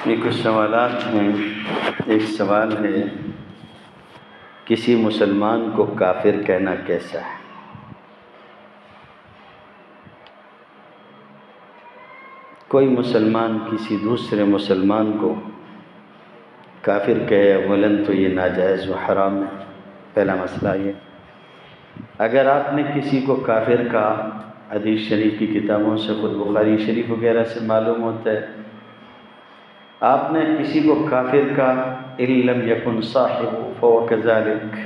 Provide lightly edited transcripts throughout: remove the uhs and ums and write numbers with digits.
یہ کچھ سوالات ہیں۔ ایک سوال ہے، کسی مسلمان کو کافر کہنا کیسا ہے؟ کوئی مسلمان کسی دوسرے مسلمان کو کافر کہے اولاً تو یہ ناجائز و حرام ہے، پہلا مسئلہ یہ۔ اگر آپ نے کسی کو کافر کہا، حدیث شریف کی کتابوں سے، خود بخاری شریف وغیرہ سے معلوم ہوتا ہے، آپ نے کسی کو کافر کہا ان لم یکن صاحب فهو كذلك،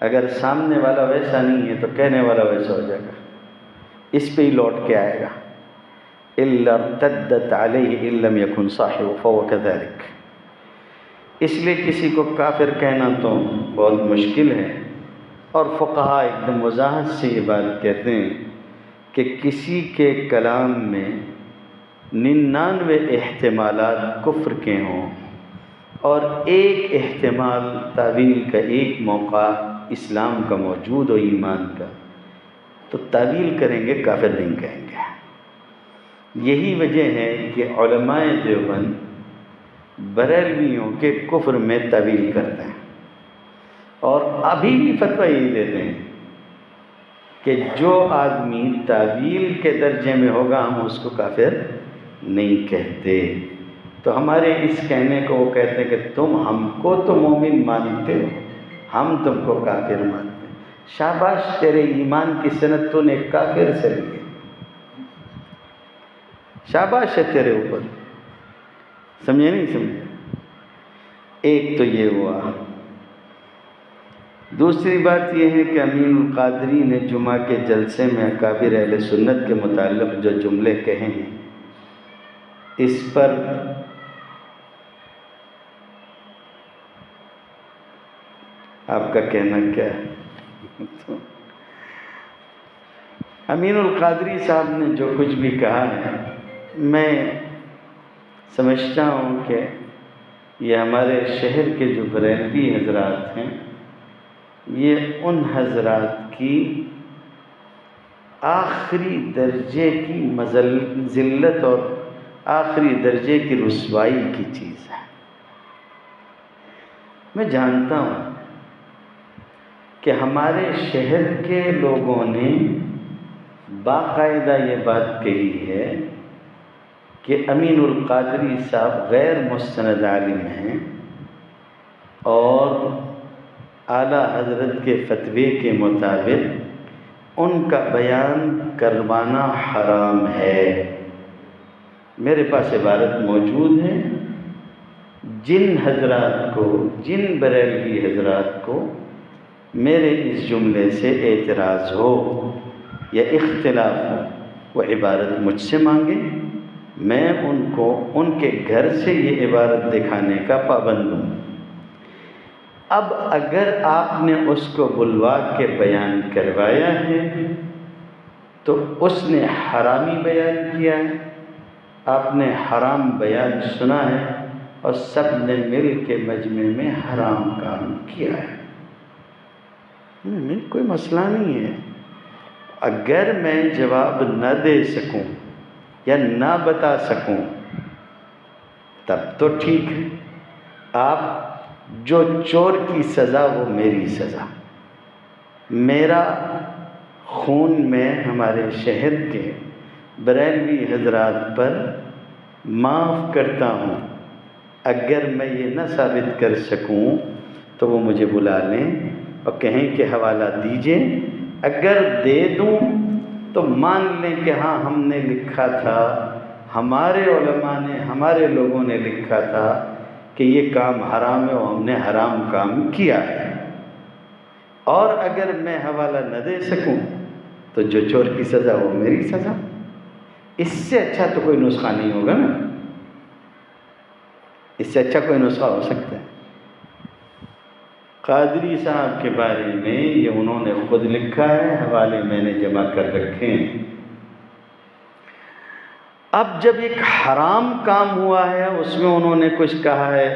اگر سامنے والا ویسا نہیں ہے تو کہنے والا ویسا ہو جائے گا، اس پہ ہی لوٹ کے آئے گا۔ الا ارتدت علیہ ان لم یکن صاحب فهو كذلك۔ اس لیے کسی کو کافر کہنا تو بہت مشکل ہے، اور فقہاء ایک دم وضاحت سے یہ بات کہتے ہیں کہ کسی کے کلام میں 99 احتمالات کفر کے ہوں اور ایک احتمال تعویل کا، ایک موقع اسلام کا موجود ہو، ایمان کا، تو تعویل کریں گے، کافر نہیں کہیں گے۔ یہی وجہ ہے کہ علماء دیوبند بریلویوں کے کفر میں تعویل کرتے ہیں، اور ابھی بھی فتویٰ یہی دیتے ہیں کہ جو آدمی تعویل کے درجے میں ہوگا ہم اس کو کافر نہیں کہتے۔ تو ہمارے اس کہنے کو وہ کہتے ہیں کہ تم ہم کو تو مومن مانتے ہو، ہم تم کو کافر مانتے ہیں۔ شاباش تیرے ایمان کی سند تو نے کافر سے لی ہے، شاباش ہے تیرے اوپر، سمجھے نہیں سمجھے؟ ایک تو یہ ہوا۔ دوسری بات یہ ہے کہ امین القادری نے جمعہ کے جلسے میں اکابر اہل سنت کے متعلق جو جملے کہے ہیں، اس پر آپ کا کہنا کیا ہے؟ امین القادری صاحب نے جو کچھ بھی کہا ہے، میں سمجھتا ہوں کہ یہ ہمارے شہر کے جو بریلوی حضرات ہیں، یہ ان حضرات کی آخری درجے کی ذلت اور آخری درجے کی رسوائی کی چیز ہے۔ میں جانتا ہوں کہ ہمارے شہر کے لوگوں نے باقاعدہ یہ بات کہی ہے کہ امین القادری صاحب غیر مستند عالم ہیں اور اعلیٰ حضرت کے فتوے کے مطابق ان کا بیان کروانا حرام ہے۔ میرے پاس عبارت موجود ہے۔ جن حضرات کو، جن بریلوی حضرات کو میرے اس جملے سے اعتراض ہو یا اختلاف ہو، وہ عبارت مجھ سے مانگے، میں ان کو ان کے گھر سے یہ عبارت دکھانے کا پابند ہوں۔ اب اگر آپ نے اس کو بلوا کے بیان کروایا ہے تو اس نے حرامی بیان کیا ہے، آپ نے حرام بیان سنا ہے اور سب نے مل کے مجمع میں حرام کام کیا ہے۔ کوئی مسئلہ نہیں ہے۔ اگر میں جواب نہ دے سکوں یا نہ بتا سکوں تب تو ٹھیک ہے، آپ جو چور کی سزا وہ میری سزا، میرا خون میں ہمارے شہر کے بریلوی حضرات پر معاف کرتا ہوں۔ اگر میں یہ نہ ثابت کر سکوں تو وہ مجھے بلا لیں اور کہیں کہ حوالہ دیجئے، اگر دے دوں تو مان لیں کہ ہاں ہم نے لکھا تھا، ہمارے علماء نے، ہمارے لوگوں نے لکھا تھا کہ یہ کام حرام ہے اور ہم نے حرام کام کیا ہے۔ اور اگر میں حوالہ نہ دے سکوں تو جو چور کی سزا وہ میری سزا۔ اس سے اچھا تو کوئی نسخہ نہیں ہوگا نا، اس سے اچھا کوئی نسخہ ہو سکتا ہے؟ قادری صاحب کے بارے میں یہ انہوں نے خود لکھا ہے، حوالے میں نے جمع کر رکھے ہیں۔ اب جب ایک حرام کام ہوا ہے، اس میں انہوں نے کچھ کہا ہے،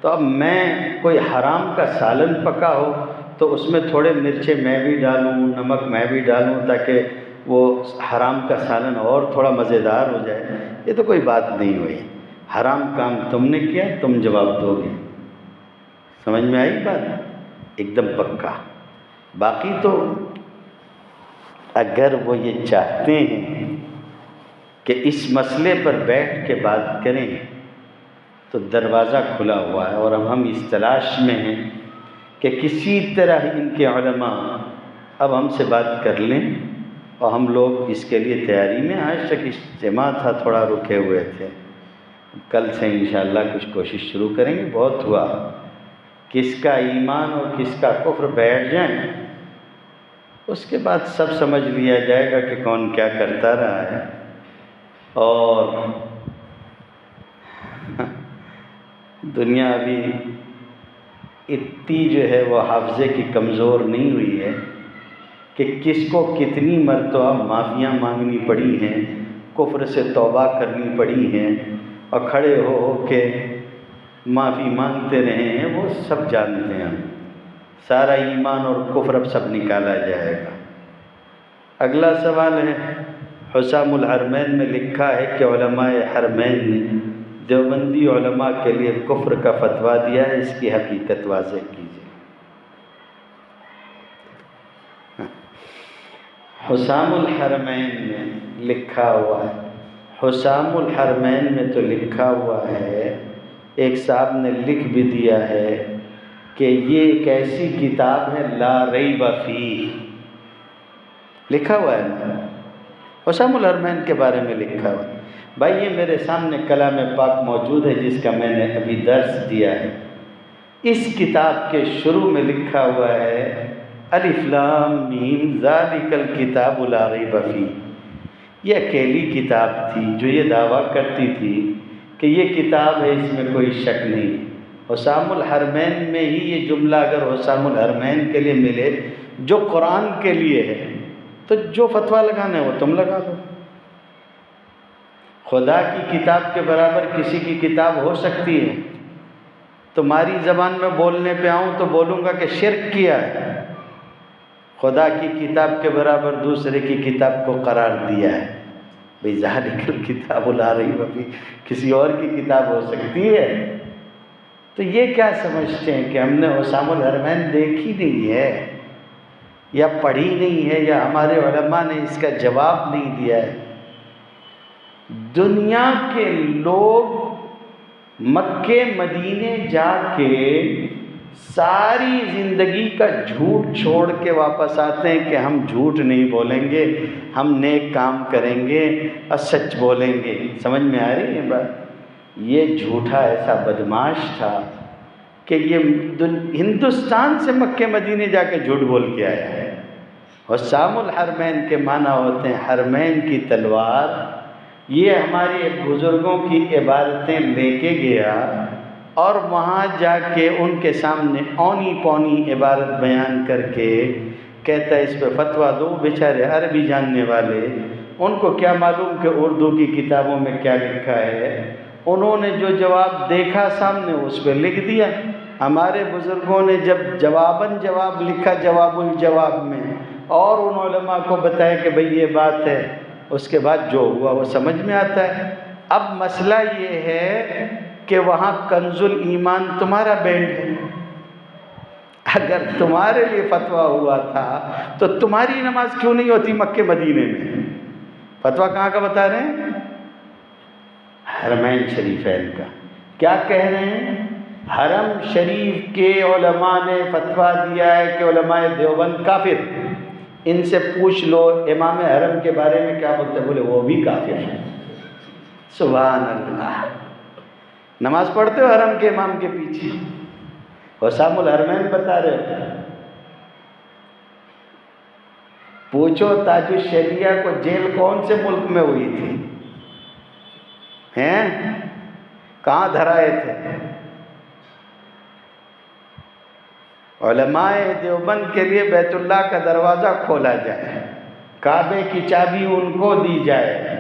تو اب میں کوئی حرام کا سالن پکا ہو تو اس میں تھوڑے مرچیں میں بھی ڈالوں، نمک میں بھی ڈالوں تاکہ وہ حرام کا سالن اور تھوڑا مزیدار ہو جائے، یہ تو کوئی بات نہیں ہوئی۔ حرام کام تم نے کیا، تم جواب دو گے۔ سمجھ میں آئی بات؟ ایک دم پکا۔ باقی تو اگر وہ یہ چاہتے ہیں کہ اس مسئلے پر بیٹھ کے بات کریں تو دروازہ کھلا ہوا ہے، اور اب ہم اس تلاش میں ہیں کہ کسی طرح ان کے علماء اب ہم سے بات کر لیں، اور ہم لوگ اس کے لیے تیاری میں۔ آج تک اجتماع تھا، تھوڑا رکے ہوئے تھے، کل سے انشاءاللہ کچھ کوشش شروع کریں گے۔ بہت ہوا، کس کا ایمان اور کس کا کفر بیٹھ جائیں، اس کے بعد سب سمجھ لیا جائے گا کہ کون کیا کرتا رہا ہے۔ اور دنیا ابھی اتنی جو ہے وہ حافظے کی کمزور نہیں ہوئی ہے کہ کس کو کتنی مرتبہ معافیاں مانگنی پڑی ہیں، کفر سے توبہ کرنی پڑی ہیں، اور کھڑے ہو کے معافی مانگتے رہے ہیں، وہ سب جانتے ہیں۔ سارا ایمان اور کفر اب سب نکالا جائے گا۔ اگلا سوال ہے، حسام الحرمین میں لکھا ہے کہ علماء حرمین نے دیوبندی علماء کے لیے کفر کا فتویٰ دیا ہے، اس کی حقیقت واضح کیجیے۔ حسام الحرمین میں لکھا ہوا ہے، حسام الحرمین میں تو لکھا ہوا ہے، ایک صاحب نے لکھ بھی دیا ہے کہ یہ ایک ایسی کتاب ہے لا ریب فیہ، لکھا ہوا ہے نا، حسام الحرمین کے بارے میں لکھا ہوا ہے۔ بھائی یہ میرے سامنے کلام پاک موجود ہے جس کا میں نے ابھی درس دیا ہے۔ اس کتاب کے شروع میں لکھا ہوا ہے الف لام میم ذالک الکتاب لا ریب فیہ۔ یہ اکیلی کتاب تھی جو یہ دعویٰ کرتی تھی کہ یہ کتاب ہے، اس میں کوئی شک نہیں۔ حسام الحرمین میں ہی یہ جملہ اگر حسام الحرمین کے لیے ملے جو قرآن کے لیے ہے، تو جو فتویٰ لگانا ہے وہ تم لگا دو۔ خدا کی کتاب کے برابر کسی کی کتاب ہو سکتی ہے؟ تمہاری زبان میں بولنے پہ آؤں تو بولوں گا کہ شرک کیا ہے، خدا کی کتاب کے برابر دوسرے کی کتاب کو قرار دیا ہے۔ بھئی ذالک الکتاب لا ریب فیہ کسی اور کی کتاب ہو سکتی ہے؟ تو یہ کیا سمجھتے ہیں کہ ہم نے حسام الحرمین دیکھی نہیں ہے، یا پڑھی نہیں ہے، یا ہمارے علماء نے اس کا جواب نہیں دیا ہے؟ دنیا کے لوگ مکے مدینے جا کے ساری زندگی کا جھوٹ چھوڑ کے واپس آتے ہیں کہ ہم جھوٹ نہیں بولیں گے، ہم نیک کام کریں گے اور سچ بولیں گے۔ سمجھ میں آ رہی ہے بات؟ یہ جھوٹا ایسا بدماش تھا کہ یہ ہندوستان سے مکے مدینے جا کے جھوٹ بول کے آیا ہے۔ حسام الحرمین کے معنی ہوتے ہیں حرمین کی تلوار۔ یہ ہمارے بزرگوں کی عبادتیں لے کے گیا اور وہاں جا کے ان کے سامنے اونی پونی عبارت بیان کر کے کہتا ہے اس پہ فتویٰ دو۔ بیچارے عربی جاننے والے، ان کو کیا معلوم کہ اردو کی کتابوں میں کیا لکھا ہے؟ انہوں نے جو جواب دیکھا سامنے اس پہ لکھ دیا۔ ہمارے بزرگوں نے جب جواباً جواب لکھا جواب الجواب میں، اور ان علماء کو بتایا کہ بھئی یہ بات ہے، اس کے بعد جو ہوا وہ سمجھ میں آتا ہے۔ اب مسئلہ یہ ہے کہ وہاں کنز الایمان تمہارا بینڈ ہے۔ اگر تمہارے لیے فتویٰ ہوا تھا تو تمہاری نماز کیوں نہیں ہوتی مکے مدینے میں؟ فتویٰ کہاں کا بتا رہے ہیں؟ حرمین شریفین کا۔ کیا کہہ رہے ہیں؟ حرم شریف کے علماء نے فتویٰ دیا ہے کہ علماء دیوبند کافر، ان سے پوچھ لو امام حرم کے بارے میں کیا بولتے ہیں؟ بولے وہ بھی کافر ہیں۔ سبحان اللہ! نماز پڑھتے ہو حرم کے امام کے پیچھے؟ حسام الحرمین بتا رہے ہو۔ پوچھو تاج الشریعہ کو جیل کون سے ملک میں ہوئی تھی؟ ہیں؟ کہاں دھرائے تھے؟ علماء دیوبند کے لیے بیت اللہ کا دروازہ کھولا جائے، کعبے کی چابی ان کو دی جائے،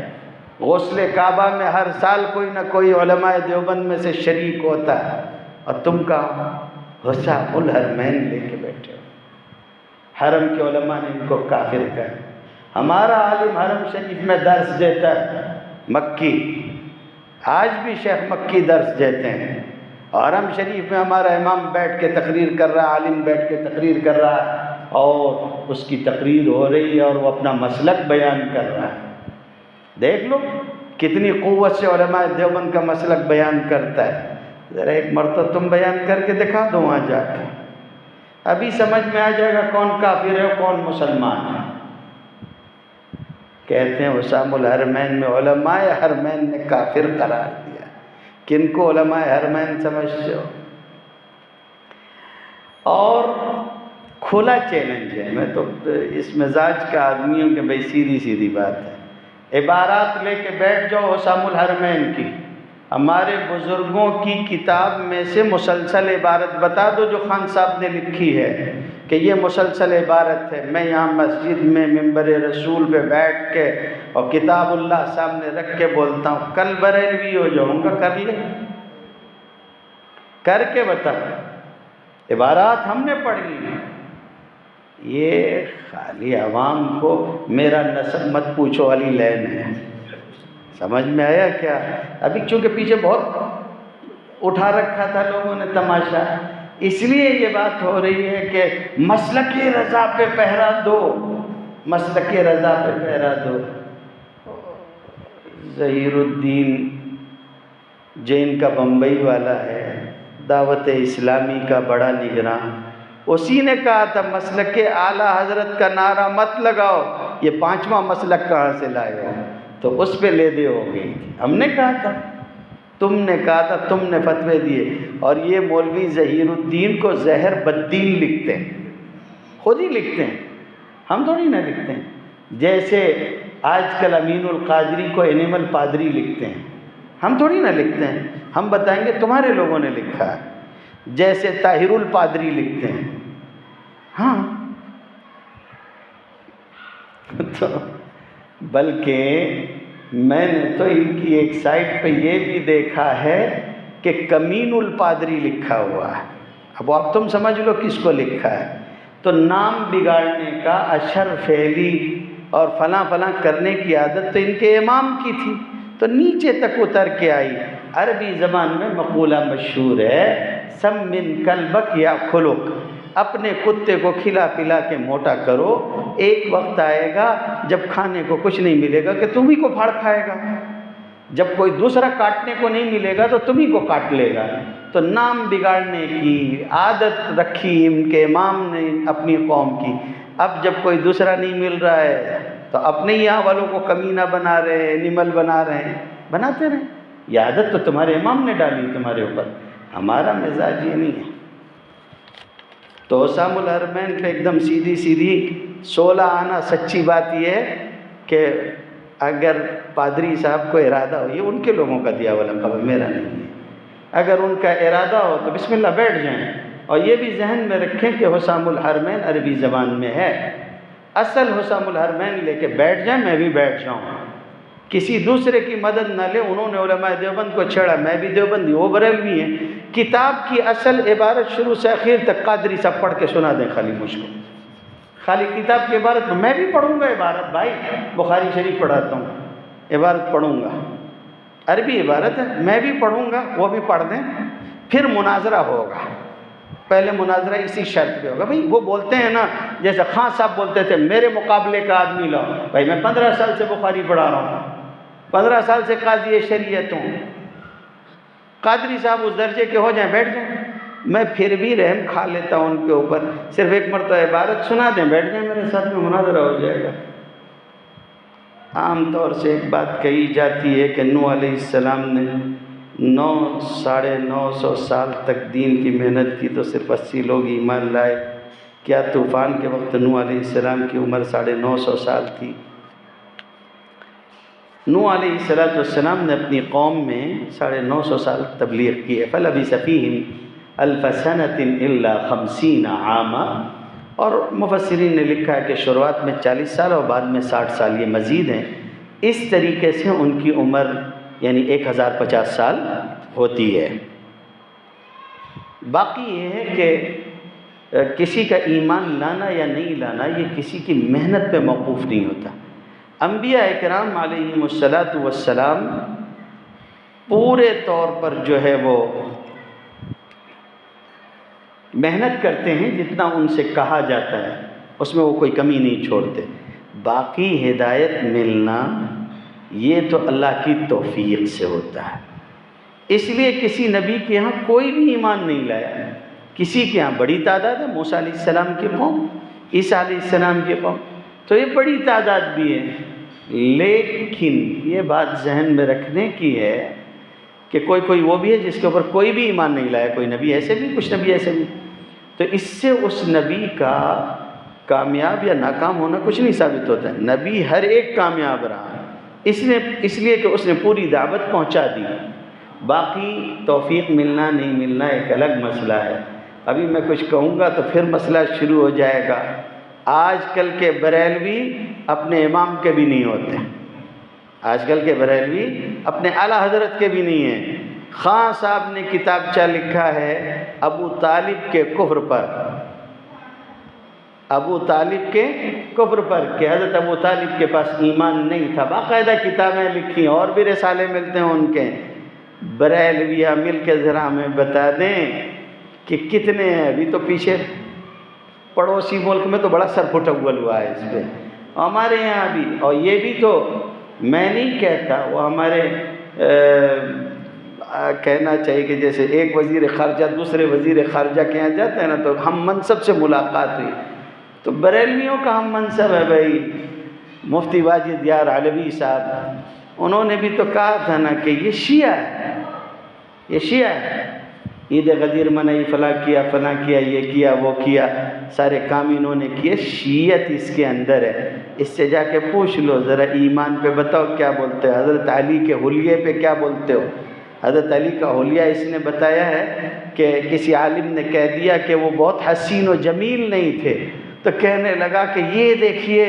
غسل کعبہ میں ہر سال کوئی نہ کوئی علماء دیوبند میں سے شریک ہوتا ہے، اور تم کہاں حسام الحرمین لے کے بیٹھے ہو۔ حرم کے علماء نے ان کو کافر کہا۔ ہمارا عالم حرم شریف میں درس دیتا ہے، مکی آج بھی شیخ مکی درس دیتے ہیں، حرم شریف میں ہمارا امام بیٹھ کے تقریر کر رہا ہے، عالم بیٹھ کے تقریر کر رہا ہے، اور اس کی تقریر ہو رہی ہے اور وہ اپنا مسلک بیان کر رہا ہے۔ دیکھ لو کتنی قوت سے علماء دیوبند کا مسلک بیان کرتا ہے۔ ذرا ایک مرتبہ تم بیان کر کے دکھا دو وہاں جا کے، ابھی سمجھ میں آ جائے گا کون کافر ہے کون مسلمان ہے۔ کہتے ہیں حسام الحرمین میں علماء حرمین نے کافر قرار دیا۔ کن کو علماء حرمین سمجھتے ہو؟ اور کھلا چیلنج ہے، میں تو اس مزاج کا آدمی ہوں کہ بھئی سیدھی سیدھی بات ہے، عبارات لے کے بیٹھ جاؤ حسام الحرمین کی، ہمارے بزرگوں کی کتاب میں سے مسلسل عبارت بتا دو جو خان صاحب نے لکھی ہے کہ یہ مسلسل عبارت ہے، میں یہاں مسجد میں منبر رسول پہ بیٹھ کے اور کتاب اللہ سامنے رکھ کے بولتا ہوں، کل بریلوی ہو جاؤں گا، کر لے، کر کے بتا، عبارات ہم نے پڑھ لی۔ یہ خالی عوام کو میرا نسب مت پوچھو والی لین ہے، سمجھ میں آیا کیا؟ ابھی چونکہ پیچھے بہت اٹھا رکھا تھا لوگوں نے تماشا، اس لیے یہ بات ہو رہی ہے کہ مسلک رضا پہ پہرا دو، مسلک رضا پہ پہرا دو۔ ظہیر الدین جین کا بمبئی والا ہے، دعوت اسلامی کا بڑا نگراں، اسی نے کہا تھا مسلک اعلیٰ حضرت کا نعرہ مت لگاؤ، یہ پانچواں مسلک کہاں سے لائے ہو؟ تو اس پہ لے دے ہو گئی تھی۔ ہم نے کہا تھا، تم نے کہا تھا، تم نے فتوے دیے، اور یہ مولوی ظہیر الدین کو زہر بدین لکھتے ہیں، خود ہی لکھتے ہیں، ہم تھوڑی نہ لکھتے ہیں۔ جیسے آج کل امین القادری کو اینیمل پادری لکھتے ہیں، ہم تھوڑی نہ لکھتے ہیں، ہم بتائیں گے تمہارے لوگوں نے لکھا ہے۔ جیسے طاہر الپادری لکھتے ہیں، ہاں تو بلکہ میں نے تو ان کی ایک سائٹ پہ یہ بھی دیکھا ہے کہ کمین الپادری لکھا ہوا ہے۔ اب تم سمجھ لو کس کو لکھا ہے۔ تو نام بگاڑنے کا، اشر فعلی اور فلاں فلاں کرنے کی عادت تو ان کے امام کی تھی، تو نیچے تک اتر کے آئی۔ عربی زبان میں مقولہ مشہور ہے، سمن کلبک یا خلق، اپنے کتے کو کھلا پلا کے موٹا کرو، ایک وقت آئے گا جب کھانے کو کچھ نہیں ملے گا کہ تم ہی کو پھاڑ کھائے گا، جب کوئی دوسرا کاٹنے کو نہیں ملے گا تو تم ہی کو کاٹ لے گا۔ تو نام بگاڑنے کی عادت رکھی ان کے امام نے اپنی قوم کی، اب جب کوئی دوسرا نہیں مل رہا ہے تو اپنے ہی یہاں والوں کو کمینہ بنا رہے ہیں، اینیمل بنا رہے ہیں، بناتے رہیں۔ یہ عادت تو تمہارے امام نے ڈالی تمہارے اوپر، ہمارا مزاج یہ نہیں ہے۔ تو حسام الحرمین پہ ایک دم سیدھی سیدھی 16 آنا سچی بات یہ ہے کہ اگر پادری صاحب کو ارادہ ہو، یہ ان کے لوگوں کا دیا ہوا لقب ہے، میرا نہیں ہے، اگر ان کا ارادہ ہو تو بسم اللہ بیٹھ جائیں، اور یہ بھی ذہن میں رکھیں کہ حسام الحرمین عربی زبان میں ہے، اصل حسام الحرمین لے کے بیٹھ جائیں، میں بھی بیٹھ جاؤں، کسی دوسرے کی مدد نہ لے۔ انہوں نے علماء دیوبند کو چھیڑا، میں بھی دیوبندی، وہ بریلوی ہیں۔ کتاب کی اصل عبارت شروع سے اخیر تک قادری صاحب پڑھ کے سنا دیں خالی مجھ کو، خالی کتاب کی عبارت، میں بھی پڑھوں گا عبارت، بھائی بخاری شریف پڑھاتا ہوں، عبارت پڑھوں گا، عربی عبارت ہے، میں بھی پڑھوں گا، وہ بھی پڑھ دیں، پھر مناظرہ ہوگا۔ پہلے مناظرہ اسی شرط پہ ہوگا، بھائی وہ بولتے ہیں نا، جیسے خان صاحب بولتے تھے میرے مقابلے کا آدمی لاؤ، بھائی میں 15 سال سے بخاری پڑھا رہا ہوں، 15 سال سے قاضی شریعت ہوں، قادری صاحب اس درجے کے ہو جائیں، بیٹھ جائیں، میں پھر بھی رحم کھا لیتا ہوں ان کے اوپر، صرف ایک مرتبہ عبارت سنا دیں، بیٹھ جائیں میرے ساتھ میں، مناظرہ ہو جائے گا۔ عام طور سے ایک بات کہی جاتی ہے کہ نوح علیہ السلام نے 900 سال تک دین کی محنت کی تو صرف 80 لوگ ایمان لائے۔ کیا طوفان کے وقت نوح علیہ السلام کی عمر 950 سال تھی؟ نوح علیہ السلام نے اپنی قوم میں 950 سال تبلیغ کی ہے، فَلَبِثَ فِيهِمْ أَلْفَ سَنَةٍ إِلَّا 50 عَامًا، اور مفسرین نے لکھا ہے کہ شروعات میں 40 سال اور بعد میں 60 سال، یہ مزید ہیں۔ اس طریقے سے ان کی عمر یعنی 1050 سال ہوتی ہے۔ باقی یہ ہے کہ کسی کا ایمان لانا یا نہیں لانا یہ کسی کی محنت پہ موقوف نہیں ہوتا۔ انبیاء اکرام علیہم الصلاۃ والسلام پورے طور پر جو ہے وہ محنت کرتے ہیں، جتنا ان سے کہا جاتا ہے اس میں وہ کوئی کمی نہیں چھوڑتے۔ باقی ہدایت ملنا یہ تو اللہ کی توفیق سے ہوتا ہے۔ اس لیے کسی نبی کے ہاں کوئی بھی ایمان نہیں لایا، کسی کے ہاں بڑی تعداد ہے، موسیٰ علیہ السلام کی قوم، عیسیٰ علیہ السلام کی قوم، تو یہ بڑی تعداد بھی ہے، لیکن یہ بات ذہن میں رکھنے کی ہے کہ کوئی وہ بھی ہے جس کے اوپر کوئی بھی ایمان نہیں لایا، کوئی نبی ایسے بھی، کچھ نبی ایسے بھی، تو اس سے اس نبی کا کامیاب یا ناکام ہونا کچھ نہیں ثابت ہوتا ہے۔ نبی ہر ایک کامیاب رہا اس لیے کہ اس نے پوری دعوت پہنچا دی۔ باقی توفیق ملنا نہیں ملنا ایک الگ مسئلہ ہے۔ ابھی میں کچھ کہوں گا تو پھر مسئلہ شروع ہو جائے گا۔ آج کل کے بریلوی اپنے امام کے بھی نہیں ہوتے، آج کل کے بریلوی اپنے اعلیٰ حضرت کے بھی نہیں ہیں۔ خان صاحب نے کتابچہ لکھا ہے ابو طالب کے کفر پر، ابو طالب کے کفر پر، کہ حضرت ابو طالب کے پاس ایمان نہیں تھا۔ باقاعدہ کتابیں لکھی، اور بھی رسالے ملتے ہیں ان کے۔ بریلویہ مل کے ذرا ہمیں بتا دیں کہ کتنے ہیں۔ ابھی تو پیچھے پڑوسی ملک میں تو بڑا سر پھٹول ہوا ہے اس پہ، ہمارے یہاں بھی۔ اور یہ بھی تو میں نہیں کہتا، وہ ہمارے کہنا چاہیے کہ جیسے ایک وزیر خارجہ دوسرے وزیر خارجہ کے یہاں جاتے ہیں نا، تو ہم منصب سے ملاقات ہوئی، تو بریلویوں کا ہم منصب ہے بھائی مفتی واجد یار علوی صاحب، انہوں نے بھی تو کہا تھا نا کہ یہ شیعہ ہے، یہ شیعہ ہے، عید غدیر منائی، فلاں کیا، یہ کیا وہ کیا، سارے کام انہوں نے کیے، شیعت اس کے اندر ہے۔ اس سے جا کے پوچھ لو ذرا، ایمان پہ بتاؤ کیا بولتے ہو، حضرت علی کے حلیے پہ کیا بولتے ہو۔ حضرت علی کا حلیہ اس نے بتایا ہے کہ کسی عالم نے کہہ دیا کہ وہ بہت حسین و جمیل نہیں تھے، تو کہنے لگا کہ یہ دیکھیے،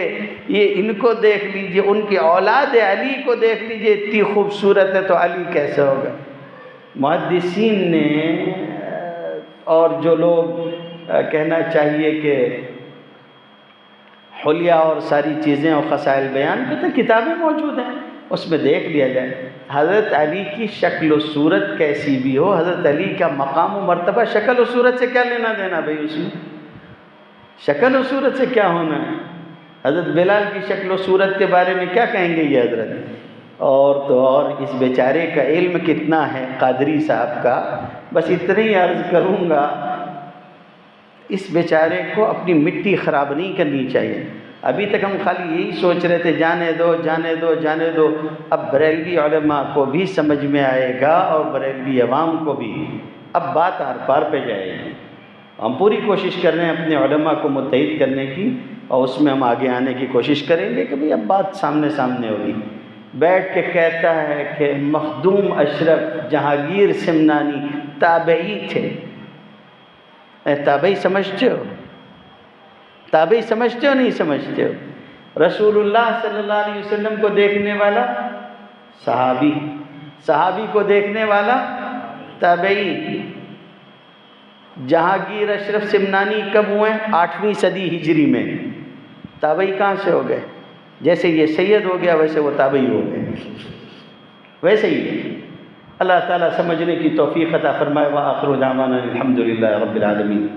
یہ ان کو دیکھ لیجئے، ان کی اولاد علی کو دیکھ لیجئے، اتنی خوبصورت ہے تو علی کیسے ہوگا۔ محدثین نے اور جو لوگ کہنا چاہیے کہ حلیہ اور ساری چیزیں اور خصائل بیان کرتے ہیں، کتابیں موجود ہیں، اس میں دیکھ لیا جائے۔ حضرت علی کی شکل و صورت کیسی بھی ہو، حضرت علی کا مقام و مرتبہ، شکل و صورت سے کیا لینا دینا بھائی، اس میں شکل و صورت سے کیا ہونا ہے۔ حضرت بلال کی شکل و صورت کے بارے میں کیا کہیں گے یہ حضرت، اور تو اور اس بیچارے کا علم کتنا ہے قادری صاحب کا، بس اتنا ہی عرض کروں گا، اس بیچارے کو اپنی مٹی خراب نہیں کرنی چاہیے۔ ابھی تک ہم خالی یہی سوچ رہے تھے جانے دو جانے دو جانے دو، اب بریلوی علماء کو بھی سمجھ میں آئے گا اور بریلوی عوام کو بھی، اب بات آر پار پہ جائے گی۔ ہم پوری کوشش کر رہے ہیں اپنے علماء کو متحد کرنے کی، اور اس میں ہم آگے آنے کی کوشش کریں گے کہ بھئی اب بات سامنے ہوگی۔ بیٹھ کے کہتا ہے کہ مخدوم اشرف جہانگیر سمنانی تابعی تھے۔ تابعی سمجھتے ہو؟ تابعی سمجھتے ہو نہیں سمجھتے ہو؟ رسول اللہ صلی اللہ علیہ وسلم کو دیکھنے والا صحابی، صحابی کو دیکھنے والا تابعی۔ جہانگیر اشرف سمنانی کب ہوئے؟ 8ویں صدی ہجری میں۔ تابعی کہاں سے ہو گئے؟ جیسے یہ سید ہو گیا ویسے وہ تابعی ہو گئے، ویسے ہی ہے۔ اللہ تعالیٰ سمجھنے کی توفیق عطا فرمائے۔ وآخر دعوانا الحمدللہ رب العالمین۔